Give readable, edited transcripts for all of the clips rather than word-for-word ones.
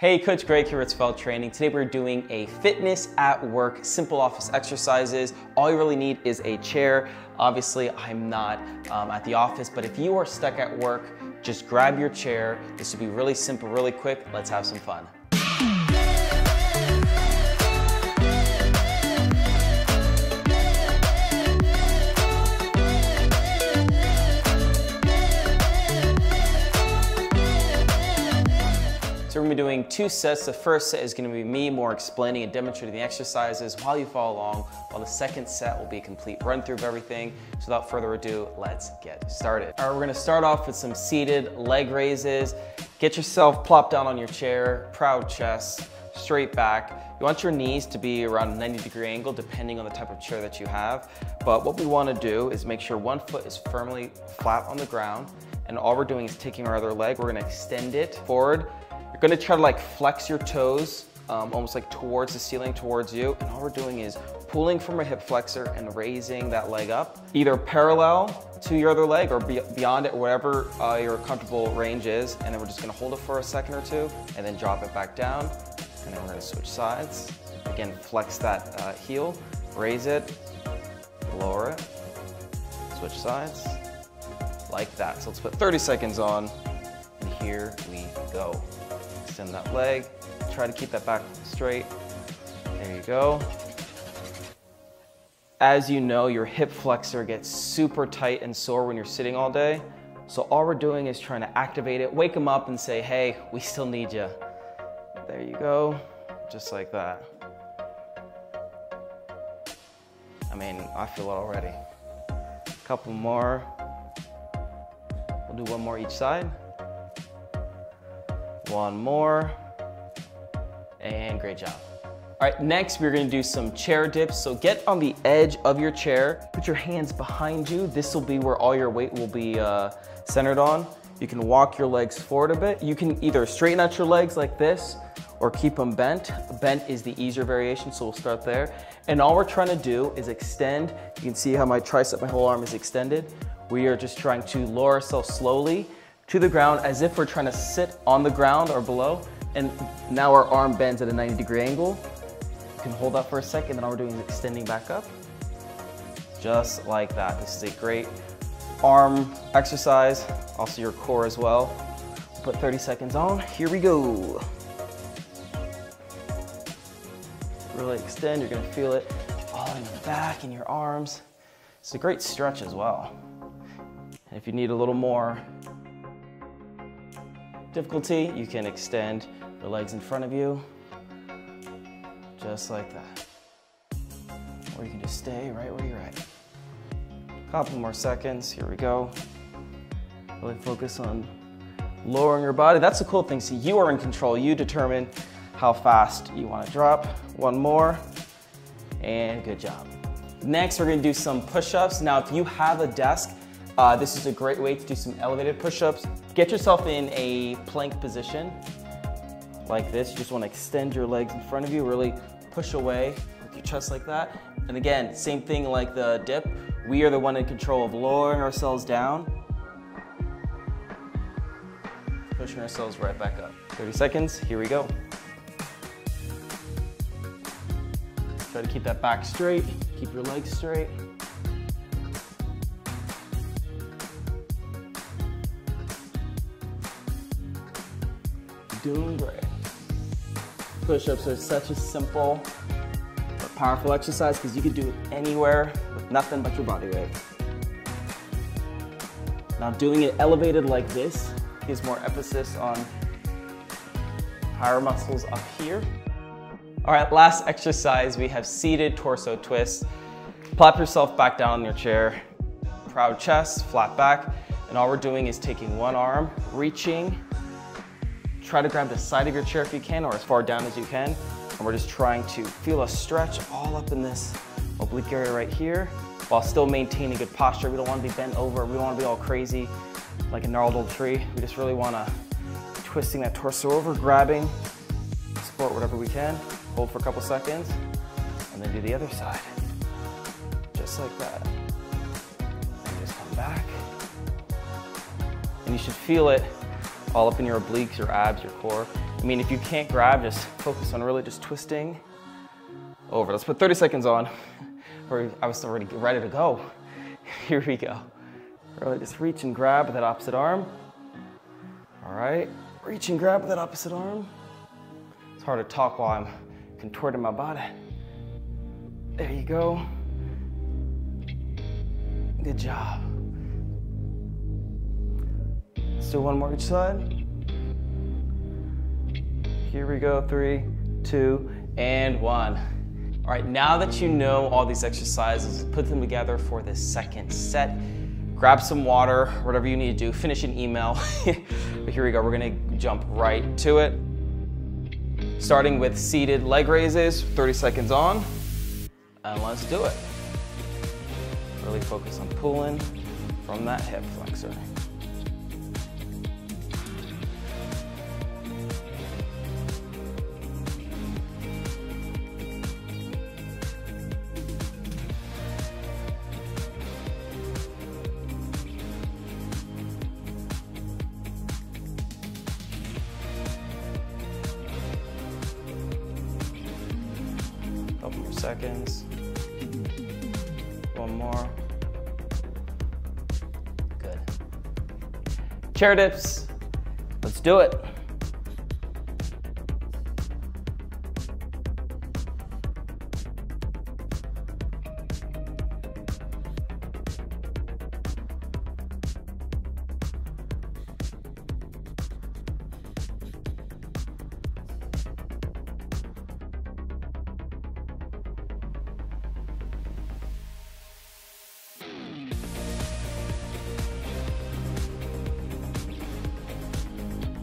Hey, Coach Greg here with Svelte Training. Today we're doing a fitness at work, simple office exercises. All you really need is a chair. Obviously, I'm not at the office, but if you are stuck at work, just grab your chair. This will be really simple, really quick. Let's have some fun. So we're going to be doing two sets. The first set is going to be me more explaining and demonstrating the exercises while you follow along, while the second set will be a complete run through of everything. So without further ado, let's get started. All right, we're going to start off with some seated leg raises. Get yourself plopped down on your chair, proud chest, straight back. You want your knees to be around a 90-degree angle depending on the type of chair that you have. But what we want to do is make sure one foot is firmly flat on the ground, and all we're doing is taking our other leg, we're going to extend it forward. You're gonna try to like flex your toes, almost like towards the ceiling, towards you. And all we're doing is pulling from our hip flexor and raising that leg up, either parallel to your other leg or beyond it, whatever your comfortable range is. And then we're just gonna hold it for a second or two and then drop it back down. And then we're gonna switch sides. Again, flex that heel, raise it, lower it, switch sides, like that. So let's put 30 seconds on, and here we go. Extend that leg, try to keep that back straight. There you go. As you know, your hip flexor gets super tight and sore when you're sitting all day. So all we're doing is trying to activate it, wake them up and say, hey, we still need you. There you go, just like that. I mean, I feel it already. A couple more. We'll do one more each side. One more, and great job. All right, next we're gonna do some chair dips. So get on the edge of your chair, put your hands behind you. This will be where all your weight will be centered on. You can walk your legs forward a bit. You can either straighten out your legs like this or keep them bent. Bent is the easier variation, so we'll start there. And all we're trying to do is extend. You can see how my tricep, my whole arm is extended. We are just trying to lower ourselves slowly to the ground as if we're trying to sit on the ground or below, and now our arm bends at a 90-degree angle. You can hold that for a second, then all we're doing is extending back up, just like that. This is a great arm exercise, also your core as well. Put 30 seconds on, here we go. Really extend, you're gonna feel it all in your back and your arms. It's a great stretch as well. And if you need a little more difficulty, you can extend your legs in front of you, just like that. Or you can just stay right where you're at. Couple more seconds, here we go. Really focus on lowering your body. That's the cool thing, see, you are in control. You determine how fast you want to drop. One more, and good job. Next, we're gonna do some push-ups. Now, if you have a desk, this is a great way to do some elevated push-ups. Get yourself in a plank position like this. You just want to extend your legs in front of you, really push away with your chest like that. And again, same thing like the dip. We are the one in control of lowering ourselves down, pushing ourselves right back up. 30 seconds, here we go. Try to keep that back straight, keep your legs straight. Doing great. Push-ups are such a simple but powerful exercise because you can do it anywhere with nothing but your body weight. Now doing it elevated like this gives more emphasis on higher muscles up here. All right, last exercise, we have seated torso twists. Plop yourself back down on your chair, proud chest, flat back, and all we're doing is taking one arm, reaching. Try to grab the side of your chair if you can, or as far down as you can. And we're just trying to feel a stretch all up in this oblique area right here, while still maintaining good posture. We don't want to be bent over. We don't want to be all crazy like a gnarled old tree. We just really want to twisting that torso over, grabbing, support whatever we can. Hold for a couple seconds, and then do the other side. Just like that. And just come back. And you should feel it all up in your obliques, your abs, your core. I mean, if you can't grab, just focus on really just twisting over. Let's put 30 seconds on. I was already ready to go. Here we go. Really just reach and grab with that opposite arm. All right, reach and grab with that opposite arm. It's hard to talk while I'm contorting my body. There you go. Good job. Let's do one more each side. Here we go, 3, 2, and 1. All right, now that you know all these exercises, put them together for the second set. Grab some water, whatever you need to do, finish an email. But here we go, we're gonna jump right to it. Starting with seated leg raises, 30 seconds on, and let's do it. Really focus on pulling from that hip flexor. Couple more seconds. One more. Good. Chair dips. Let's do it.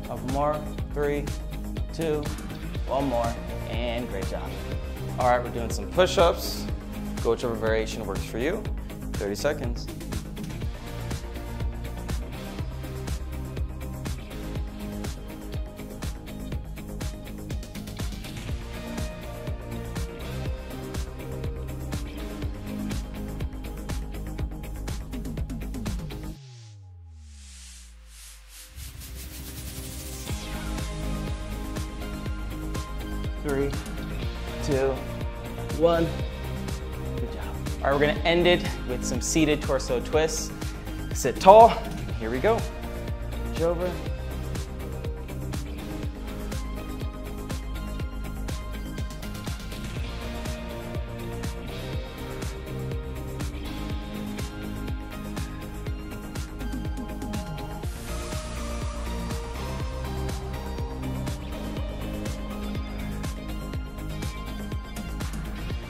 Couple more, 3, 2, one more, and great job. All right, we're doing some push-ups. Go whichever variation works for you. 30 seconds. Three, 2, 1. Good job. All right, we're gonna end it with some seated torso twists. Sit tall. Here we go. Reach over.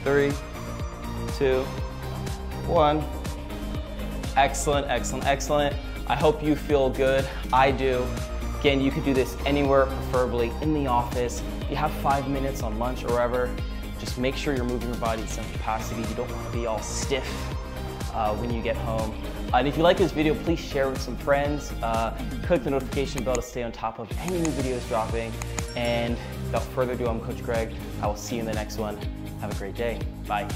Three, 2, 1. Excellent, excellent, excellent. I hope you feel good. I do. Again, you could do this anywhere, preferably in the office. If you have 5 minutes on lunch or wherever, just make sure you're moving your body in some capacity. You don't want to be all stiff when you get home. And if you like this video, please share with some friends. Click the notification bell to stay on top of any new videos dropping. And without further ado, I'm Coach Greg. I will see you in the next one. Have a great day. Bye.